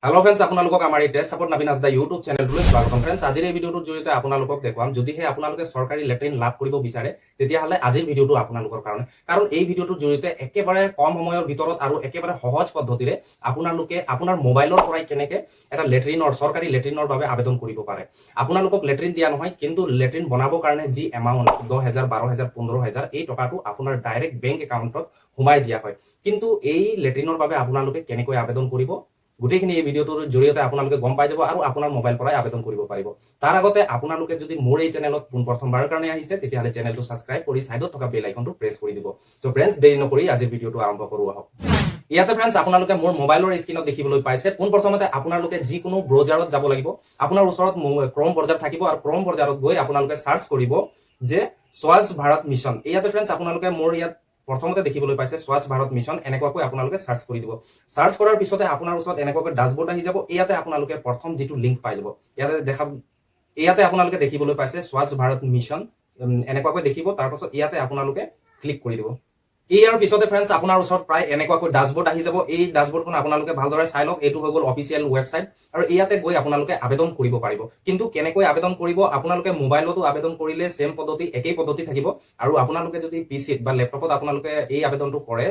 Hello friends, আপোনালোকক আমাৰ এই টেষ্ট সাপোৰ্ট নাবিনাছ দা ইউটিউব চেনেলটোলৈ স্বাগতম। ফ্ৰেণ্ডছ, আজিৰ এই ভিডিঅ'টোৰ জৰিয়তে আপোনালোকক দেখুৱাম যদিহে আপোনালোকে চৰকাৰী লেট্ৰিন লাভ কৰিব বিচাৰে তেতিয়াহ'লে আজিৰ ভিডিঅ'টো আপোনালোকৰ কাৰণে। কাৰণ এই ভিডিঅ'টোৰ জৰিয়তে একেবাৰে কম সময়ৰ ভিতৰত আৰু একেবাৰে সহজ পদ্ধতিৰে আপোনালোকে আপোনাৰ মোবাইলৰ পৰাই কেনেকৈ এটা চৰকাৰী লেট্ৰিনৰ বাবে আবেদন কৰিব পাৰে। আপোনালোকক লেট্ৰিন দিয়া নহয়, কিন্তু লেট্ৰিন বনাবৰ কাৰণে যি এমাউণ্ট 10,000, 12,000, 15,000 এই টকাটো আপোনাৰ ডাইৰেক্ট বেংক একাউণ্টত সোমাই দিয়া হয়। কিন্তু এই লেট্ৰিনৰ বাবে আপোনালোকে কেনেকৈ আবেদন কৰিব গোটেইখিনি এই ভিডিঅ'টোৰ জৰিয়তে আপোনালোকে গম পাই যাব আৰু আপোনাৰ মোবাইল পৰাই আবেদন কৰিব পাৰিব। তাৰ আগতে আপোনালোকে যদি মোৰ এই চেনেলত প্ৰথমবাৰৰ কাৰণে আহিছে তেতিয়াহ'লে চেনেলটো ছাবস্ক্ৰাইব কৰি ছাইডত থকা বেল আইকনটো প্ৰেছ কৰি দিব। চ' ফ্ৰেণ্ডছ, দেৰি নকৰি আজিৰ ভিডিঅ'টো আৰম্ভ কৰোঁ আহক। ইয়াতে ফ্ৰেণ্ডছ, আপোনালোকে মোৰ মোবাইলৰ স্ক্ৰীনত দেখিবলৈ পাইছে। পোনপ্ৰথমতে আপোনালোকে যিকোনো ব্ৰাউজাৰত যাব লাগিব। আপোনাৰ ওচৰত ক্ৰম ব্ৰাউজাৰ থাকিব আৰু ক্ৰম ব্ৰাউজাৰত গৈ আপোনালোকে সাৰ্চ কৰিব যে স্বচ্ছ ভাৰত মিছন। ইয়াতে ফ্ৰেণ্ডছ, আপোনালোকে মোৰ ইয়াত প্ৰথমতে দেখিবলৈ পাইছে স্বচ্ছ ভাৰত মিছন। এনেকুৱাকৈ আপোনালোকে সাৰ্চ কৰি দিব। সাৰ্চ কৰাৰ পিছতে আপোনাৰ ওচৰত এনেকুৱাকৈ ডাছবৰ্ড আহি যাব। ইয়াতে আপোনালোকে প্ৰথম যিটো লিংক পাই যাব, ইয়াতে আপোনালোকে দেখিবলৈ পাইছে স্বচ্ছ ভাৰত মিছন। এনেকুৱাকৈ দেখিব। তাৰপাছত ইয়াতে আপোনালোকে ক্লিক কৰি দিব। ইয়াৰ পিছতে ফ্ৰেণ্ডছ, আপোনাৰ ওচৰত প্ৰায় এনেকুৱাকৈ ডাছবৰ্ড আহি যাব। এই ডাছবৰ্ডখন আপোনালোকে ভালদৰে চাই লওক। এইটো হৈ গ'ল অফিচিয়েল ৱেবছাইট আৰু ইয়াতে গৈ আপোনালোকে আবেদন কৰিব পাৰিব। কিন্তু কেনেকৈ আবেদন কৰিব, আপোনালোকে মোবাইলতো আবেদন কৰিলে সেম পদ্ধতি, একেই পদ্ধতি থাকিব। আৰু আপোনালোকে যদি পিচিত বা লেপটপত আপোনালোকে এই আবেদনটো কৰে,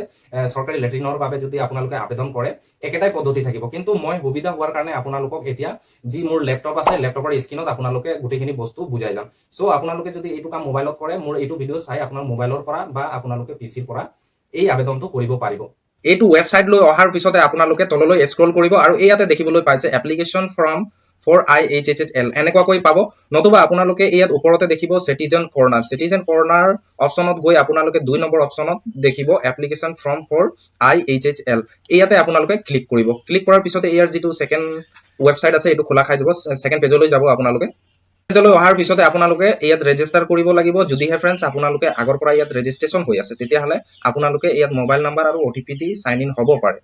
চৰকাৰী লেট্ৰিনৰ বাবে যদি আপোনালোকে আবেদন কৰে, একেটাই পদ্ধতি থাকিব। কিন্তু মই সুবিধা হোৱাৰ কাৰণে আপোনালোকক এতিয়া যি মোৰ লেপটপ আছে, লেপটপৰ স্ক্ৰীনত আপোনালোকে গোটেইখিনি বস্তু বুজাই যাম। চ' আপোনালোকে যদি এইটো কাম মোবাইলত কৰে, মোৰ এইটো ভিডিঅ' চাই আপোনাৰ মোবাইলৰ পৰা বা আপোনালোকে পিচিৰ পৰা এই আবেদনটো কৰিব পাৰিব। এইটো ৱেবছাইট লৈ অহাৰ পিছতে আপোনালোকে তললৈ স্ক্ৰল কৰিব আৰু ইয়াতে দেখিবলৈ পাইছে এপ্লিকেশ্যন ফ্ৰম ফৰ IHHL এনেকুৱাকৈ পাব। নতুবা আপোনালোকে ইয়াত ওপৰতে দেখিব চিটিজেন কৰ্ণাৰ। চিটিজেন কৰ্ণাৰ অপশ্যনত গৈ আপোনালোকে 2 নম্বৰ অপশ্যনত দেখিব এপ্লিকেশ্যন ফ্ৰম ফৰ IHHL। ইয়াতে আপোনালোকে ক্লিক কৰিব। ক্লিক কৰাৰ পিছতে ইয়াৰ যিটো ছেকেণ্ড ৱেবছাইট আছে এইটো খোলা খাই যাব। ছেকেণ্ড পেজলৈ যাব আপোনালোকে। পেজলৈ অহাৰ পিছতে আপোনালোকে ইয়াত ৰেজিষ্টাৰ কৰিব লাগিব। যদিহে ফ্ৰেণ্ডছ আপোনালোকে আগৰ পৰা ইয়াত ৰেজিষ্ট্ৰেশ্যন হৈ আছে তেতিয়াহ'লে আপোনালোকে ইয়াত মোবাইল নাম্বাৰ আৰু OTP দি সাইন ইন হ'ব পাৰে।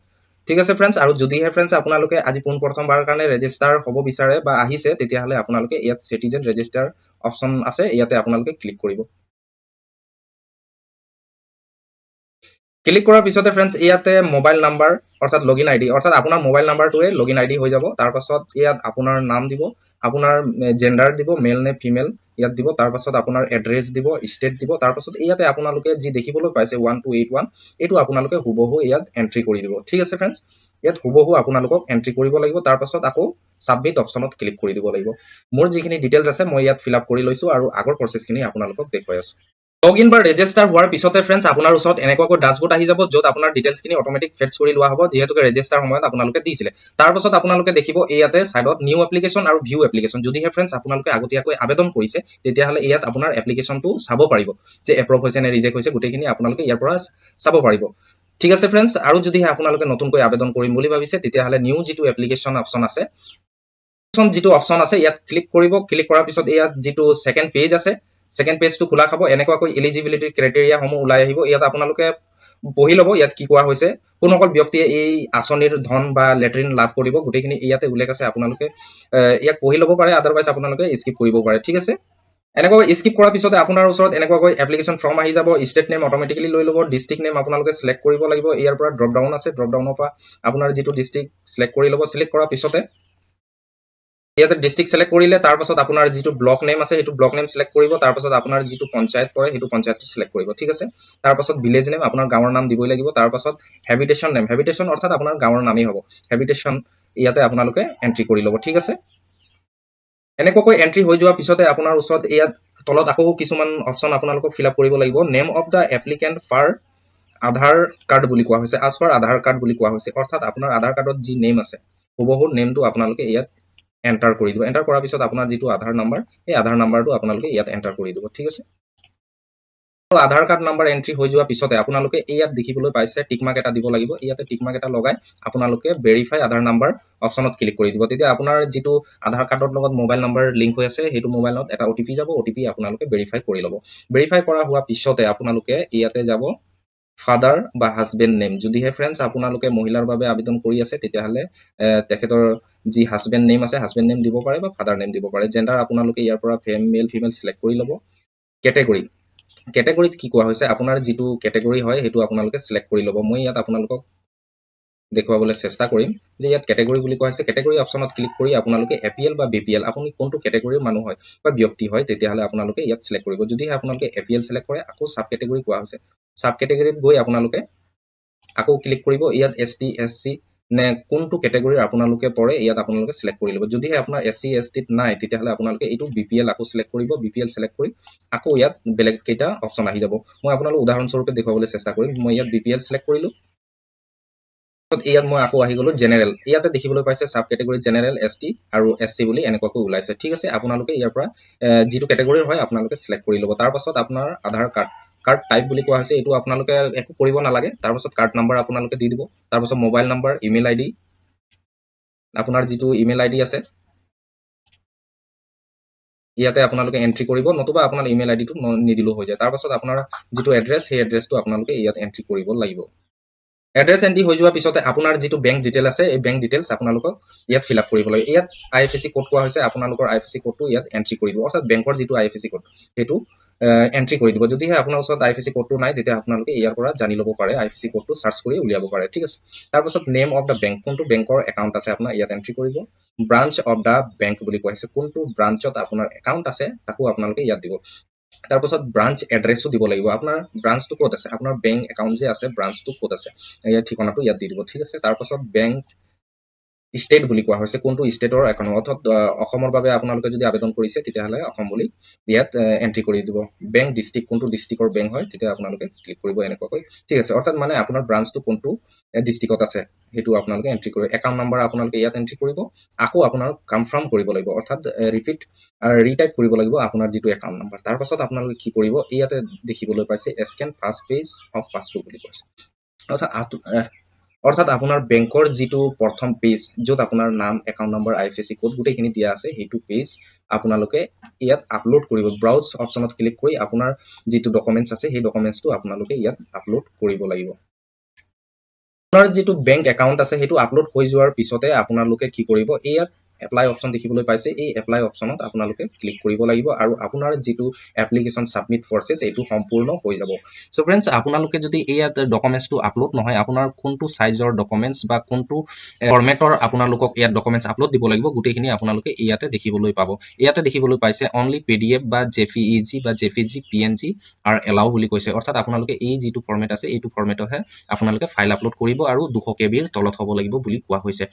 ঠিক আছে ফ্ৰেণ্ডছ, আৰু যদিহে ফ্ৰেণ্ডছ আপোনালোকে আজি প্ৰথমবাৰৰ কাৰণে ৰেজিষ্টাৰ হ'ব বিচাৰে বা আহিছে তেতিয়াহ'লে আপোনালোকে ইয়াত চিটিজেন ৰেজিষ্টাৰ অপশ্যন আছে, ইয়াতে আপোনালোকে ক্লিক কৰিব। ক্লিক কৰাৰ পিছতে ফ্ৰেণ্ডছ ইয়াতে মোবাইল নাম্বাৰ অৰ্থাৎ লগইন আইডি অৰ্থাৎ আপোনাৰ মোবাইল নাম্বাৰটোৱে লগইন আইডি হৈ যাব। তাৰপাছত ইয়াত আপোনাৰ নাম দিব, আপোনাৰ জেণ্ডাৰ দিব, মেল নে ফিমেল ইয়াত দিব। তাৰপাছত আপোনাৰ এড্ৰেছ দিব, ষ্টেট দিব। তাৰপাছত ইয়াতে আপোনালোকে যি দেখিবলৈ পাইছে 1281 এইটো আপোনালোকে হুবহু ইয়াত এণ্ট্ৰি কৰি দিব। ঠিক আছে ফ্ৰেণ্ডছ, ইয়াত হুবহু আপোনালোকক এণ্ট্ৰি কৰিব লাগিব। তাৰপাছত আকৌ ছাবমিট অপশ্যনত ক্লিক কৰি দিব লাগিব। মোৰ যিখিনি ডিটেইলছ আছে মই ইয়াত ফিল আপ কৰি লৈছোঁ আৰু আগৰ প্ৰচেছখিনি আপোনালোকক দেখুৱাই আছোঁ। লগইন বা ৰেজিষ্টাৰ হোৱাৰ পিছতে ফ্ৰেণ্ডছ আপোনাৰ ওচৰত এনেকুৱাকৈ ডাছবৰ্ড আহি যাব, য'ত আপোনাৰ ডিটেইলছখিনি অট'মেটিক ফেটছ কৰি লোৱা হ'ব, যিহেতুকে ৰেজিষ্টাৰ সময়ত আপোনালোকে দিছিলে। তাৰপাছত আপোনালোকে দেখিব ইয়াতে ছাইডত নিউ এপ্লিকেশ্যন আৰু ভিউ এপ্লিকেশ্যন। যদিহে ফ্ৰেণ্ডছ আপোনালোকে আগতীয়াকৈ আবেদন কৰিছে তেতিয়াহ'লে ইয়াত আপোনাৰ এপ্লিকেশ্যনটো চাব পাৰিব যে এপ্ৰুভ হৈছে নে ৰিজেক্ট হৈছে, গোটেইখিনি আপোনালোকে ইয়াৰ পৰা চাব পাৰিব। ঠিক আছে ফ্ৰেণ্ডছ, আৰু যদিহে আপোনালোকে নতুনকৈ আবেদন কৰিম বুলি ভাবিছে তেতিয়াহ'লে নিউ যিটো এপ্লিকেশ্যন অপশ্যন আছে, ইয়াত ক্লিক কৰিব। ক্লিক কৰাৰ পিছত ইয়াত যিটো ছেকেণ্ড পেজ আছে, ছেকেণ্ড পেজটো খোলা খাব। এনেকুৱাকৈ এলিজিবিলিটি ক্ৰাইটেৰিয়াসমূহ ওলাই আহিব। ইয়াত আপোনালোকে পঢ়ি ল'ব ইয়াত কি কোৱা হৈছে, কোনসকল ব্যক্তিয়ে এই আঁচনিৰ ধন বা লেট্ৰিন লাভ কৰিব, গোটেইখিনি ইয়াতে উল্লেখ আছে। আপোনালোকে ইয়াক পঢ়ি ল'ব পাৰে, আদাৰৱাইজ আপোনালোকে স্কিপ কৰিব পাৰে। ঠিক আছে, এনেকৈ স্কিপ কৰাৰ পিছতে আপোনাৰ ওচৰত এনেকুৱাকৈ এপ্লিকেশ্যন ফৰ্ম আহি যাব। ষ্টেট নেম অট'মেটিকেলি লৈ ল'ব। ডিষ্ট্ৰিক্ট নেম আপোনালোকে চিলেক্ট কৰিব লাগিব। ইয়াৰ পৰা ড্ৰপ ডাউন আছে, ড্ৰপ ডাউনৰ পৰা আপোনাৰ যিটো ডিষ্ট্ৰিক্ট চিলেক্ট কৰি ল'ব। চিলেক্ট কৰাৰ পিছতে ইয়াতে ডিষ্ট্ৰিক্ট চিলেক্ট কৰিলে তাৰপাছত আপোনাৰ যিটো ব্লক নেম আছে সেইটো ব্লক নেম চিলেক্ট কৰিব। তাৰপাছত আপোনাৰ যিটো পঞ্চায়ত পৰে সেইটো পঞ্চায়তটো চিলেক্ট কৰিব। ঠিক আছে, তাৰপাছত ভিলেজ নেম আপোনাৰ গাঁৱৰ নাম দিবই লাগিব। তাৰপাছত হেবিটেশ্যন নেম, হেবিটেশ্যন অৰ্থাৎ আপোনাৰ গাঁৱৰ নামেই হ'ব। হেবিটেশ্যন ইয়াতে আপোনালোকে এণ্ট্ৰি কৰি ল'ব। ঠিক আছে, এনেকুৱাকৈ এণ্ট্ৰি হৈ যোৱাৰ পিছতে আপোনাৰ ওচৰত ইয়াত তলত আকৌ কিছুমান অপশ্যন আপোনালোকক ফিল আপ কৰিব লাগিব। Name of the applicant per Aadhaar card বুলি কোৱা হৈছে, আজ পাৰ আধাৰ কাৰ্ড বুলি কোৱা হৈছে। অৰ্থাৎ আপোনাৰ আধাৰ কাৰ্ডত যি নেম আছে হুবহু নেমটো আপোনালোকে ইয়াত এণ্টাৰ কৰি দিব। এণ্টাৰ কৰাৰ পিছত আপোনাৰ যিটো আধাৰ নাম্বাৰ, এই আধাৰ নাম্বাৰটো আপোনালোকে ইয়াত এণ্টাৰ কৰি দিব। ঠিক আছে, আধাৰ কাৰ্ড নাম্বাৰ এণ্ট্ৰি হৈ যোৱাৰ পিছতে আপোনালোকে ইয়াত দেখিবলৈ পাইছে টিকমাৰ্ক এটা দিব লাগিব। ইয়াতে টিকমাৰ্ক এটা লগাই আপোনালোকে ভেৰিফাই আধাৰ নাম্বাৰ অপশ্যনত ক্লিক কৰি দিব। তেতিয়া আপোনাৰ যিটো আধাৰ কাৰ্ডৰ লগত মোবাইল নাম্বাৰ লিংক হৈ আছে সেইটো মোবাইলত এটা OTP যাব। OTP আপোনালোকে ভেৰিফাই কৰি ল'ব। ভেৰিফাই কৰা হোৱাৰ পিছতে আপোনালোকে ইয়াতে যাব ফাদাৰ বা হাজবেণ্ড নেম। যদিহে ফ্ৰেণ্ডছ আপোনালোকে মহিলাৰ বাবে আবেদন কৰি আছে তেতিয়াহ'লে তেখেতৰ যি হাজবেণ্ড নেম আছে হাজবেণ্ড নেম দিব পাৰে বা ফাদাৰ নেম দিব পাৰে। জেণ্ডাৰ আপোনালোকে ইয়াৰ পৰা মেল ফিমেল চিলেক্ট কৰি ল'ব। কেটেগৰীত কি কোৱা হৈছে, আপোনাৰ যিটো কেটেগৰী হয় সেইটো আপোনালোকে চিলেক্ট কৰি ল'ব। মই ইয়াত আপোনালোকক দেখুৱাবলৈ চেষ্টা কৰিম যে ইয়াত কেটেগৰী বুলি কোৱা হৈছে কেটেগৰী অপশ্যনত ক্লিক কৰি আপোনালোকে এপিএল বা বিপিএল আপুনি কোনটো কেটেগৰীৰ মানুহ হয় বা ব্যক্তি হয় তেতিয়াহ'লে আপোনালোকে ইয়াত চিলেক্ট কৰিব যদিহে আপোনালোকে এপিএল চিলেক্ট কৰে আকৌ সাব কেটেগৰী কোৱা হৈছে সাব কেটেগৰীত গৈ আপোনালোকে আকৌ ক্লিক কৰিব ইয়াত এছটি এছচি নে কোনটো কেটেগৰীৰ আপোনালোকে পৰে ইয়াত আপোনালোকে চিলেক্ট কৰি ল'ব যদিহে আপোনাৰ এছচি এছটিত নাই তেতিয়াহ'লে আপোনালোকে এইটো বিপিএল আকৌ চিলেক্ট কৰিব বিপিএল চিলেক্ট কৰি আকৌ ইয়াত বেলেগ কেইটা অপশ্যন আহি যাব মই আপোনালোক উদাহৰণস্বৰূপে দেখুৱাবলৈ চেষ্টা কৰিম মই ইয়াত বিপিএল চিলেক্ট কৰিলো ইয়াত মই আকৌ আহি গলো জেনেৰেল ইয়াতে দেখিবলৈ পাইছে সাব কেটেগৰী জেনেৰেল এছটি আৰু এছচি বুলি এনেকুৱাকৈ ওলাইছে ঠিক আছে আপোনালোকে ইয়াৰ পৰা যিটো কেটেগৰীৰ হয় আপোনালোকে চিলেক্ট কৰি ল'ব তাৰ পাছত আপোনাৰ আধাৰ কাৰ্ড টাইপ বুলি কোৱা হৈছে এইটো আপোনালোকে একো কৰিব নালাগে তাৰ পাছত কাৰ্ড নাম্বাৰ আপোনালোকে দি দিব তাৰ পাছত মোবাইল নাম্বাৰ ইমেইল আইডি আপোনাৰ যিটো ইমেইল আইডি আছে ইয়াতে আপোনালোকে এন্ট্ৰি কৰিব নতুবা আপোনাৰ ইমেইল আইডিটো নিদিলেও হৈ যায় তাৰ পাছত আপোনাৰ যিটো এড্ৰেছ সেই এড্ৰেছটো আপোনালোকে ইয়াত এন্ট্ৰি কৰিব লাগিব এড্ৰেছ এন্ট্ৰি হৈ যোৱাৰ পিছতে আপোনাৰ যিটো বেংক ডিটেইল আছে এই বেংক ডিটেইলছ আপোনালোকক ইয়াত ফিল আপ কৰিব লাগে ইয়াত আইএফএসি কোড কোৱা হৈছে আপোনালোকৰ আইএফএসি কোডটো ইয়াত এন্ট্ৰি কৰি দিব অৰ্থাৎ বেংকৰ যিটো আইএফএসি কোড সেইটো এন্ট্ৰি কৰি দিব যদিহে আপোনাৰ ওচৰত আইএফএসি কোডটো নাই তেতিয়া আপোনালোকে ইয়াৰ পৰা জানি ল'ব পাৰে আইএফএসি কোডটো সাৰ্চ কৰি উলিয়াব পাৰে ঠিক আছে তাৰপাছত নেম অফ দ্য বেংক কোনটো বেংকৰ একাউণ্ট আছে আপোনাৰ ইয়াত এন্ট্ৰি কৰিব ব্ৰাঞ্চ অফ দ্য বেংক বুলি কোৱা হৈছে কোনটো ব্ৰাঞ্চত আপোনাৰ একাউণ্ট আছে তাকো আপোনালোকে ইয়াত দিব তাৰপাছত ব্ৰাঞ্চ এড্ৰেছটো দিব লাগিব আপোনাৰ ব্ৰাঞ্চটো ক'ত আছে আপোনাৰ বেংক একাউণ্ট যে আছে ব্ৰাঞ্চটো ক'ত আছে ইয়াৰ ঠিকনাটো ইয়াত দি দিব ঠিক আছে তাৰপাছত বেংক ষ্টেট বুলি কোৱা হৈছে কোনটো ষ্টেটৰ একাউণ্ট অৰ্থাৎ অসমৰ বাবে আপোনালোকে যদি আবেদন কৰিছে তেতিয়াহ'লে অসম বুলি ইয়াত এন্ট্ৰি কৰি দিব বেংক ডিষ্ট্ৰিক্ট কোনটো ডিষ্ট্ৰিক্টৰ বেংক হয় তেতিয়া আপোনালোকে ক্লিক কৰিব এনেকুৱাকৈ ঠিক আছে অৰ্থাৎ মানে আপোনাৰ ব্ৰাঞ্চটো কোনটো ডিষ্ট্ৰিক্টত আছে সেইটো আপোনালোকে এন্ট্ৰি কৰিব একাউণ্ট নাম্বাৰ আপোনালোকে ইয়াত এন্ট্ৰি কৰিব আকৌ আপোনাৰ কনফাৰ্ম কৰিব লাগিব অৰ্থাৎ ৰিটাইপ কৰিব লাগিব আপোনাৰ যিটো একাউণ্ট নাম্বাৰ তাৰ পাছত আপোনালোকে কি কৰিব ইয়াতে দেখিবলৈ পাইছে scan first page of passbook বুলি কৈছে অৰ্থাৎ আপোনাৰ বেংকৰ যিটো প্ৰথম পেজ য'ত আপোনাৰ নাম একাউণ্ট নম্বৰ আইএফএসি কোড গোটেইখিনি দিয়া আছে সেইটো পেজ আপোনালোকে ইয়াত আপলোড কৰিব ব্ৰাউজ অপশ্যনত ক্লিক কৰি আপোনাৰ যিটো ডকুমেণ্টছ আছে সেই ডকুমেণ্টছটো আপোনালোকে ইয়াত আপলোড কৰিব লাগিব আপোনাৰ যিটো বেংক একাউণ্ট আছে সেইটো আপলোড হৈ যোৱাৰ পিছতে আপোনালোকে কি কৰিব ইয়াত এপ্লাই অপশ্যন দেখিবলৈ পাইছে এই এপ্লাই অপশ্যনত আপোনালোকে ক্লিক কৰিব লাগিব আৰু আপোনাৰ যিটো এপ্লিকেশ্যন সাবমিট প্ৰচেছ এইটো সম্পূৰ্ণ হৈ যাব সো ফ্ৰেণ্ডছ আপোনালোকে যদি ইয়াত ডকুমেণ্টছটো আপলোড নহয় আপোনাৰ কোনটো সাইজৰ ডকুমেণ্টছ বা কোনটো ফৰমেটৰ আপোনালোকক ইয়াত ডকুমেণ্টছ আপলোড দিব লাগিব গোটেইখিনি আপোনালোকে ইয়াতে দেখিবলৈ পাব ইয়াতে দেখিবলৈ পাইছে অনলি পিডিএফ বা জেপিইজি বা জেপিজি পিএনজি আৰু এলাও বুলি কৈছে অৰ্থাৎ আপোনালোকে এই যিটো ফৰমেট আছে এইটো ফৰমেটতহে আপোনালোকে ফাইল আপলোড কৰিব আৰু 200 KB তলত হ'ব লাগিব বুলি কোৱা হৈছে